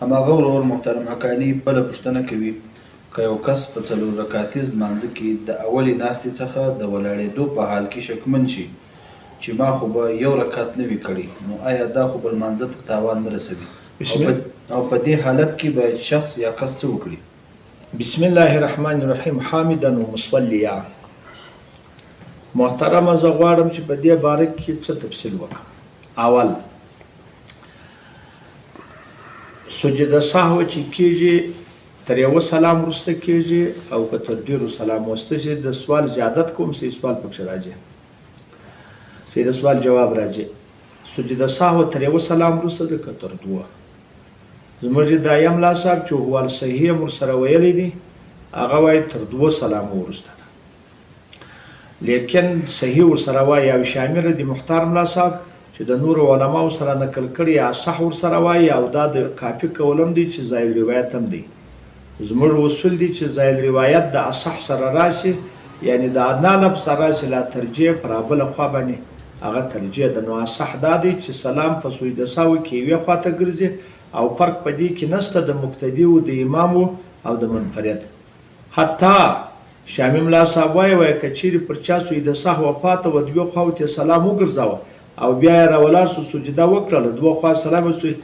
هماغه ورور محترم حقاني بله پوښتنه کوي که یو کس په څلور رکعتیز لمانځه کې د اولې ناستې څخه د ولاړېدو په حال کې شکمن شي چې ما خو به یو رکعت نه وي کړی، نو آیا دا خو به لمانځه ته تاوان نه رسوي؟ او په دې حالت کې به شخص یا کس څه وکړي؟ بسم الله الرحمن الرحیم. حامدا و مصلیا. محترمه زه غواړم چې په دې باره کې څه تفصیل وکړم. اول سجده سهو چې کېږي تر یوه سلام وروسته کېږي، او که تر ډېرو سلام وروسته چې د سوال زیادت کوم صحیح سوال پکښې راځي، صحیح سوال جواب راځي. سجده سهو تر یوه سلام وروسته ده که تر دوه؟ زموږ دایم ملا صاحب چې هو الصحیح هم ورسره ویلی دی، هغه وایي تر دوه سلامو وروسته ده، لیکن صحیح ورسره وایي او شامله دی محترم ملا صاحب چې د نورو علماو سره نقل کړي یا صح ورسره وایي، او دا د کافي قولم دی چې زایل روایت هم دی. زموږ اصول دی چې زایل روایت د اصح سره راشي، یعنی د ادنا لفظ سره راشي، لا ترجیح پر بله خوا باندې هغه ترجیح ده. نو اصح دا دی چې سلام په سجده سهو کې یوې خوا ته ګرځي، او فرق په دې کې نشته د مقتدي و د امام او د منفرد. حتی شامي ملا صاحب وایي که چیرې پر چا سجده سهو پاته و دوې خواو ته سلام وګرځاوه او بیا یې راولاړ سو سجده وکړله، دوه خوا سلام وستوي،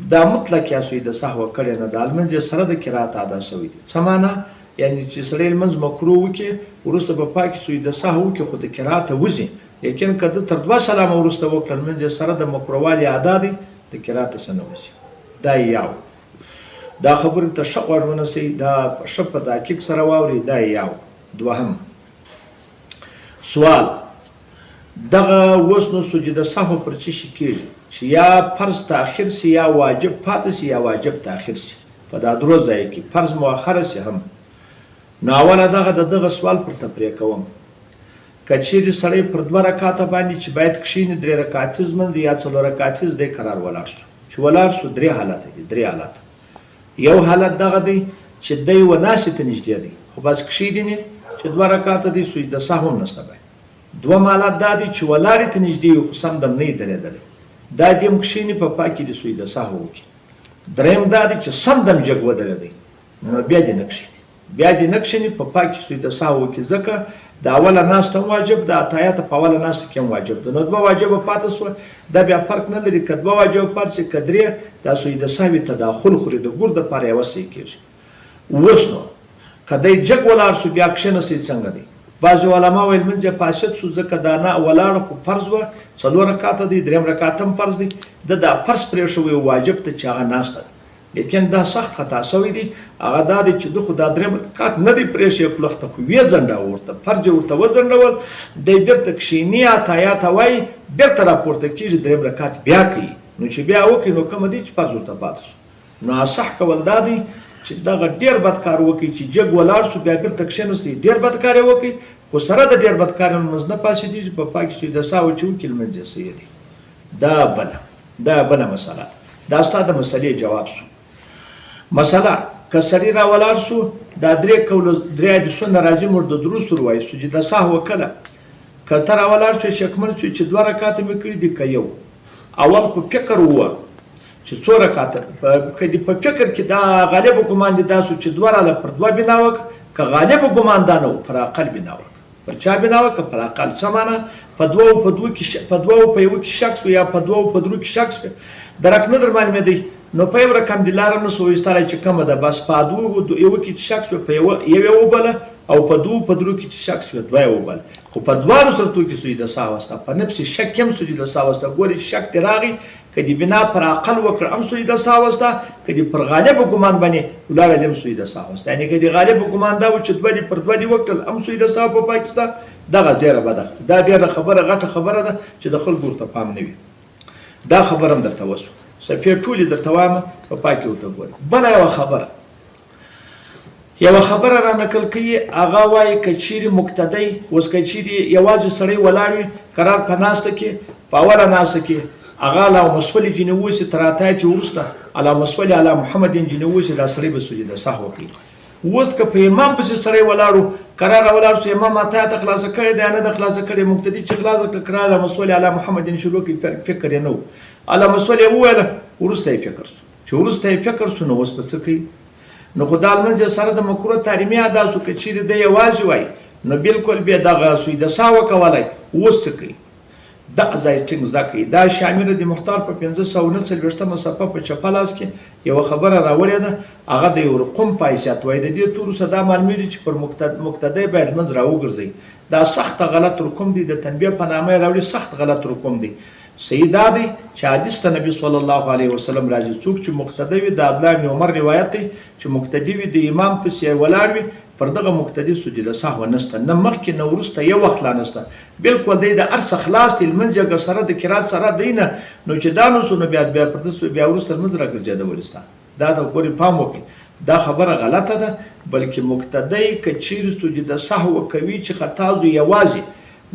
دا مطلق یا سجده سهو کړې نه ده، لمونځ یې سره د قرات ادا شوی دی. څه معنا؟ یعنی چې سړی لمونځ مکروه وکړي وروسته په پای کې سجده سهو وکړي خو د قراته وځي، لیکن که ده تر دوه سلامه وروسته وکړه لمونځ یې سره د مکروهوالي ادا دی، د قراته څه نه وځي. دا یو، دا خبرې ته ښه غوږ ونیسئ، دا ښه په تحقیق سره واورئ. دا یو. دوهم سوال، دغه اوس نو سجده سهو پر څه شي کېږي چې یا فرض تاخیر سي یا واجب پاتې سي یا واجب تاخیر سي، په دا درو ځای کې فرض مؤخره سي هم. نو اوله دغه سوال پرته پرې کوم، که چیرې سړی پر دوه رکعاته باندې چې باید کښېني درې رکعتیز لمونځ یا څلور رکعتیز دی قرار ولاړ شو، چې ولاړ شو درې حالته دي، درې حالت. یو حالت دغه دی چې دی و ناستې ته نږدې دی خو بس کښېني نه چې دوه رکعاته دي سجده سهو هم نشته باید. دویم حالت دا دی چې ولاړې ته نږدې یو خو سم دم نه یې درېدلی، دا دې هم کښېني په پای کې د سجده سهو وکړي. درېیم دا دی چې سم دم جګ ودرېدی، نو بیا دې نه کښېني، بیا دې نه کښېني په پای کې سجده سهو وکړي، ځکه د اوله ناسته هم واجب ده، اتحیات په اوله ناسته کې هم واجب ده. نو دوه واجبه پاتې سوه، دا بیا فرق نه لري که دوه واجبه پاتې شي که درې، دا سجده سهوي تداخل خوري، د ګور دپاره یوه صحیح کېږي. اوس نو که دی جګ ولاړ شو بیا کښېنستی څنګه دی؟ بعضې علما ویل لمونځ یې فاسد شو، ځکه دا نه ولاړه خو فرض وه، څلور رکعته دی، درېیم رکعت هم فرض دی، ده دا فرض پرېښوی واجب ته چې هغه ناسته ده، لیکن دا سخت خطا شوی دی. هغه دا دی چې ده خو دا درېیم رکعت نه دی پرېښی پلخته، خو ویې ځنډاوه ورته، فرض یې ورته وځنډول، دی بېرته کښېني اتحیات وایي، بېرته راپورته کېږي، درېیم رکعت بیا کوي. نو چې بیا وکړي نو کومه دی چې فرض ورته پاتې شو. نو اصح کول دا دی چې دغه ډېر بد کار وکړي چې جګ ولاړ شو بیا بېرته کښېنستی، ډېر بد کار یې وکړي، خو سره د ډېر بد کار لمونځ نه پاسېږي، په پای کې سجده سهو چې وکړي لمونځ یې صحیح دی. دا بله مسله، دا ستا د مسلې جواب شو. مسله که سړی راولاړ شو، دا درې حدیثونه راځي موږ د دروس وایي سجده سهو کله که ته راولاړ شو شکمن شو چې دوه رکعاته مې کړي دي که یو. اول خو فکر ووه چې څو رکعاته، که دې په فکر کې دا غالبه ګمان دې دا شو چې دوه راله پر دوه بنا وکړه، که غالبه ګمان دا نه و پر اقل بنا وکړه. پر چا بنا وکړه؟ پر اقل. څه معنا؟ په دوو په یوه کې شک شو یا په دوو په درو کې شک شو، درک نه در معلومېدی، نو په یو رقم دې لاره نه سو ویستلی چې کومه ده، بس په یوه کې چې شک شو په یوه یې وبله، او په دوو په درو کې چې شک شو دوه یې وبله، خو په دواړو صورتو کې سجده سهو شته. په نفس شک کې هم سجده سهو شته. ګورې شک دې راغی، که دې بنا پر عقل وکړه هم سجده سهو شته، که دې پر غالبه ګمان باندې ولاړه هم سجده سهو شته. یعنې که دې غالبه ګمان دا و چې دوه دې پر دوه دې وکړل هم سجده سهو په پای کې شته، دغه ډېره بده، دا ډېره خبره غټه خبره ده چې د خلکو ورته پام نه وي. دا خبره هم درته وشوه، صفحې ټولې درته وایم، په پای کې ورته ګورئ. بله یوه خبره را نقل کوي، هغه وایي که چیرې مقتدی اوس که چیرې یوازې سړی ولاړ وي قرار په ناسته کې، په اوله ناسته کې هغه اللهم صل جنې ووسي تر اتحیات وروسته اللهم صل علی محمد جنې ووسي، دا سړی به سجده سهو وکړي. اوس که په امام پسې سړی ولاړو قرار ولاړ شو، امام اتحیات خلاصه کړې ده یا نه ده خلاصه کړې، مقتدي چې خلاصه کړه اللهم صل علی محمد شروع کړي، فکر یې نه و، اللهم صل یې وویله وروسته یې فکر شو. چې وروسته یې فکر سو نو اوس به څه کوي. نو خو دا لمونځ سره د مکروه تحریمي ادا سو، که چیرې دی یوازې وای نو بالکل بیا دغه سجده سهو کولی. اوس څه کوي؟ دغه ځای ټینګ زده کوي. دا شامله د مختار په 549 صفحه په چپه لاس کې یوه خبره راوړې ده، هغه د یو رقم په حیثیت وایي. د دې تورو سره دا معلومېږي چې پر مقتدی باید لمونځ راوګرځوي. دا سخت غلط رقم دی، د تنبیه په نامه یې راوړي، سخت غلط رقم دی. صحیح دا دی چې حدیث ته نبی صلی الله علیه وسلم راځي، څوک چې مقتدی وي، د عبدالله بن عمر روایت دی چې مقتدی وي د امام پسې ولاړ وي، پر دغه مقتدي سجده سهو نشته، نه مخکې نه وروسته یو وخت لا نشته، بالکل دی د هر څه خلاص دی. لمونځ اګر سره د قرات سره دی نه نو چې دا نو سو نو بیا پر دسو بیا وروسته لمونځ راګرځېدلی ستا. دا د پورې پام وکړي، دا خبره غلطه ده. بلکې مقتدی که چیرې سجده سهو کوي چې خطا زو یوازې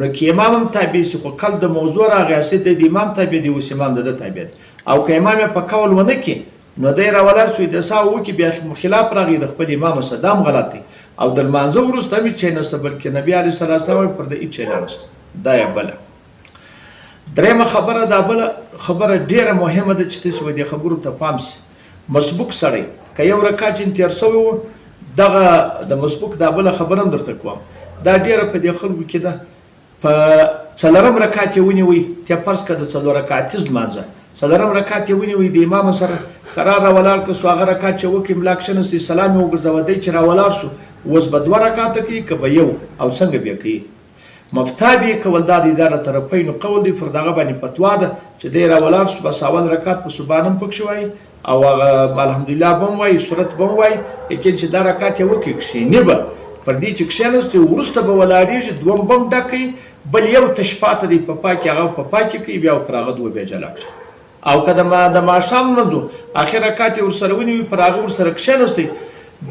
نو که امام هم تابع سي، خو کله د موضوع راغی چې د امام تابع دی، اوس امام د تابع دی، او که امام په قول ونه کړي نو دی راولاړ شو د سهو وکړي، بیا خلاف راغی د خپل امام سره، دا هم غلط دی. او د لمانځه وروسته هم هېڅ شی نشته، بلکې نبي علیه صلات وسلام پر د هېڅ شی نشته. دا یې بله. درېیمه خبره، دا بله خبره ډېره مهمه ده چې تاسې به دې خبرو ته پام سي. مسبوق سړی که یو رکعت چې تېر سوی و، دغه د مسبوق دا بله خبره هم درته کوم، دا ډېره په دې خلکو کې ده. په څلورم رکعت یې ونیوئ، ته فرض کړه د څلور رکعتیز لمانځه، څلورم رکعت یې ونیوئ د امام سره قرار راولاړ کړه سو، هغه رکعت چې وکړي ملا کښېنستی، سلام یې وګرځوه، دی چې راولاړ سو اوس به 2 رکعته کوي که به یو، او څنګه بیا کوي؟ مفتا به یې کول، دا د اداره طرفینو قول دی، پر دغه باندې فتوا ده چې دی راولاړ سو بس اول رکعت په سبحان هم پکښې وایي او هغه الحمدلله به هم وایي، سورت به هم وایي، لیکن چې دا رکعت یې وکړي کښېني به، پر دې چې کښېنستی وروسته به ولاړېږي، دوم به هم ډک کوي، بل یو تش پاته دی په پا کې، هغه په پا کې کوي، بیا پر هغه 2 بیا جلا کړي. او که د ماښام لمونځ اخر رکعت یې ورسره ونیوي، پر هغه ورسره کښېنستی،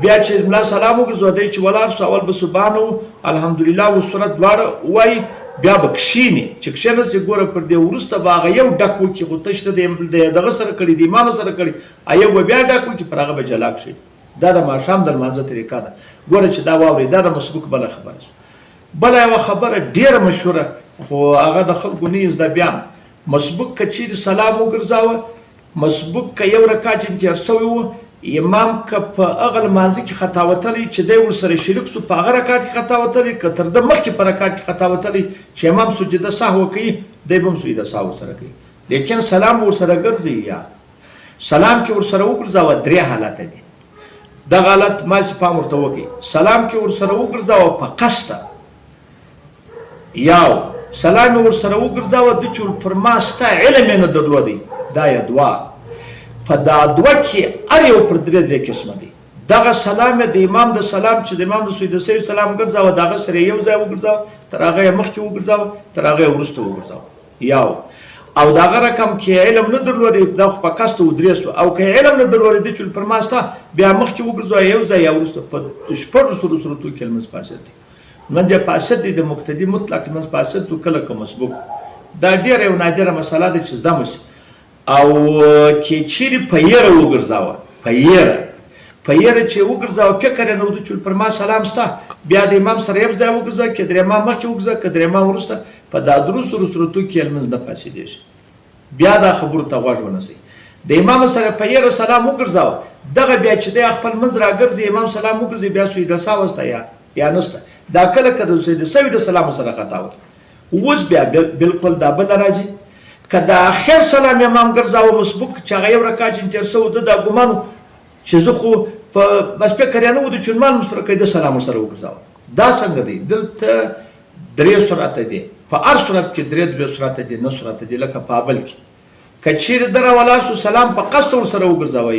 بیا چې ملا سلام وګرځوه، دی چې ولاړ سو اول به سبحان و الحمدلله و سورت دواړه ووایي، بیا به کښېني، چې کښېنستی ګوره پر دې وروسته به هغه یو ډک وکړي، خو تش ته د دغه سره کړي، د امام سره کړي، یو به بیا ډک وکړي، پر هغه به جلا کړي. دا د ماښام د لمانځه طریقه ده. ګوره چې دا واورئ، دا د مسبوق بله خبره ده. بله یوه خبره ډېره مشهوره، خو هغه د خلکو نه یې زده، بیا مسبوق که چیرې سلام وګرځاوه، مسبوق که یو رکعت چې تېر سوی و، امام که په هغه لمانځه کې خطا وتلی چې دی ورسره شریک سو، په هغه رکعت کې خطا وتلی، که تر ده مخکې په رکعت کې خطا وتلی چې امام سجده سهو کوي، دی به هم سجده سهو ورسره کوي، لیکن سلام ورسره ګرځي. یا سلام کې ورسره وګرځاوه، 3 حالته دي. دغه حالت ماسې پام ورته وکړئ. سلام کې ورسره وګرځاوه په قصده، یو سلام یې ورسره وګرځاوه د چې پر ما ستا علم یې نه درلودی، دا یې 2. په دا 2 کې هر یو پر 3 قسمه دی. دغه سلام د امام د سلام چې د امام د سجده سهو سلام ګرځاوه، دغه سره یو ځای وګرځاوه، تر هغه یې مخکې وګرځاوه، تر هغه یې وروسته وګرځاوه، یو. او دغه رقم کې علم نه درلودی، دا خو په قصد و 3 سو، او که علم نه درلودی د چې پر ما ستا بیا مخکې وګرځوه یو ځای یا وروسته، په 4 صورتو کې لمونځ فاسد دی. لمونځ فاسد دی، د مقتدي مطلق لمونځ فاسد تو کله که مسبوق. دا ډېره یو نادره مسله ده چې زده مو شي. او که چیرې په یره وګرځاوه، په یره چې وګرځاوه، فکر یې نه و چې پر ما سلام ستا، بیا د امام سره یو ځای وګرځوه، که د امام مخکې وګرځوه، که د امام وروسته، په دا 3 صورتو کې لمونځ نه فاسدېږي. بیا دا خبرو ته غوږ ونیسئ. د امام سره په یره سلام وګرځاوه، دغه بیا چې دی خپل منځ راګرځي، امام سلام وګرځي، بیا سجده سهو سته یا نسته، دا کله که د سجده سهو د سلام سره خطا وکړه. اوس بیا بالکل دا بله راځي، که د آخر سلام امام ګرځاوه مسبوق چې هغه یو رکعت چې تېر سوی، ده دا ګمان چې زه خو بس فکر یې نه و د چې لمانځ سره کوي، د سلام ورسره وګرځاوه. دا څنګه دی؟ دلته 3 صورته دي، په هر صورت کې 3 صورته دي، نه صورته دي. لکه په اول کې که چیرې ده راولاړ سو، سلام په قصد ورسره وګرځاوه،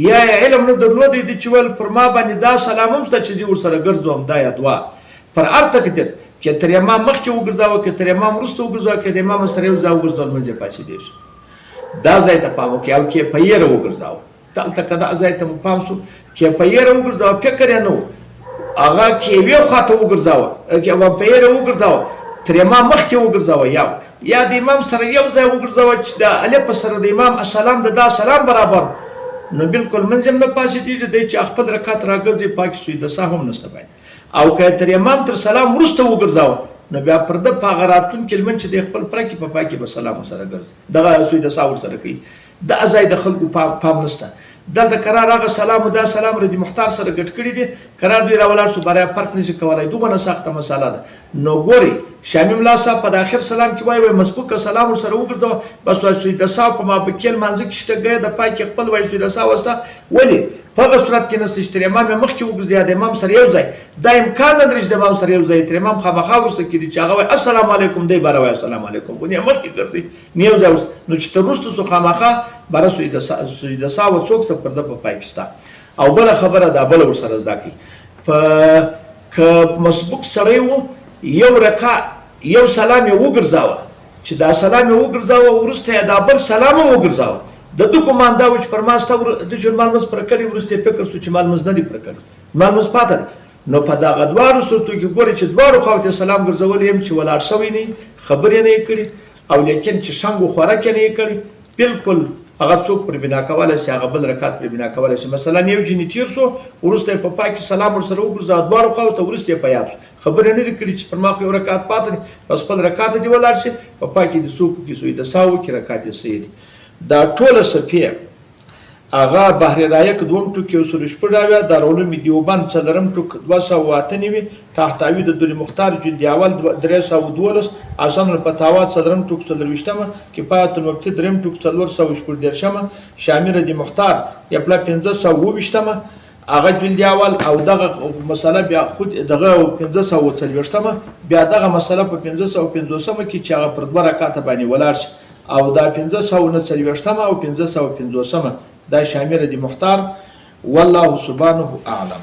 یا علم نه درلودی د چې ول پر ما باندې دا سلام هم شته چې زه ورسره ګرځوم، دا یا 2. پر هر تقدیر که تر امام مخکې وګرځاوه، که تر امام وروسته وګرځاوه، که د امام سره یو ځای وګرځاوه، لمونځ یې فاسدېږي. دا ځای ته پام وکړئ. او که په یره وګرځاوه، دلته که دا ځای ته مو پام سو، که په یره وګرځاوه، فکر یې نه و، هغه که یوې خواته وګرځاوه، که په یره وګرځاوه، تر امام مخکې وګرځاوه، یا د امام سره یو ځای وګرځاوه چې د الف سره د امام السلام د دا سلام برابر، نو بالکل لمونځ هم نه فاسدېږي، دی چې خپل رکعت راګرځي، پاکې سجده سهو هم نشته باید. او که تر امام تر سلام وروسته وګرځاوه، نو بیا پر ده په هغه راتلونکي لمونځ چې دی خپل پرکې په پاکې به سلام ورسره ګرځي، دغه سجده سهو ورسره کوي. دا ځای د خلکو پام نشته. دلته قرار هغه سلام دا سلام رضی مختار سره ګډ کړي دي، قرار دوی راولاړ شو برای فرق نشي کولای. دومره سخته مساله ده. نو ګوري شامي ملا صاحب په اخر سلام کې وایي مسبوق سلام سره وګرځو بس وایي د صاحب په مابکل منځ کې شته ګای د پاک خپل وایي د صاحب واسطه ولی په هغه صورت کې نشته چې امام مخ کې وګرځي د امام سره یو ځای دا امکان نه لري چې د امام سره یو ځای تر امام خامخا ورسره کې چې هغه السلام علیکم دی بار وایي السلام علیکم ونی امر کې ګرځي نیو ځای نو چې ترسته سو خامخا بار سوی د صاحب څوک څه پر د پاکستان او بل خبره دا بل ورسره زده کی په ک مسبوق سره یو رکع یو سلام یې وګرځاوه چې دا سلام یې وګرځاوه ورسته دا بل سلام وګرځاوه د دو کوماندا و چې پر ما ستا د جرمان مز پر کړي ورسته فکر سو چې مال مز نه دی پر کړي مال مز پاتل نو په دا غدوارو صورتو کې ګوري چې دوارو خواته سلام ګرځول يم چې ولاړ شوی نه خبرې نه کړي او لیکن چې څنګه خوراک نه کړي بالکل هغه څوک پر بنا کولای شي هغه بل رکعت پر بنا کولای شي. مثلا یو جنې تیر سو ورسته په پاکي سلام ورسره وګرځا دوارو خواته ورسته په یاد خبرې نه کړي چې پر ما یو رکعت پاتې بس په رکعت دی ولاړ شي په پاکي د سوق کې سوی د ساو کې رکعت سید دا ټوله صفیه هغه بحر رایق دوم ټوکې وسل شپډاوی دارالعلوم دیوبند څلرم ټوک 298 تحتوی د دل مختار جلد اول 312 اسان پتاوا څلرم ټوک 420 کفایت الوقت درم ټوک 414 شامل د مختار یپلا 520 هغه جلد اول او دغه مسله بیا خود دغه 540 بیا دغه مسله په 550 کې چې هغه پر دوه رکعات باندې ولاړ شي او دا 540 او 550 دا شامل دي مختار والله سبحانه اعلم.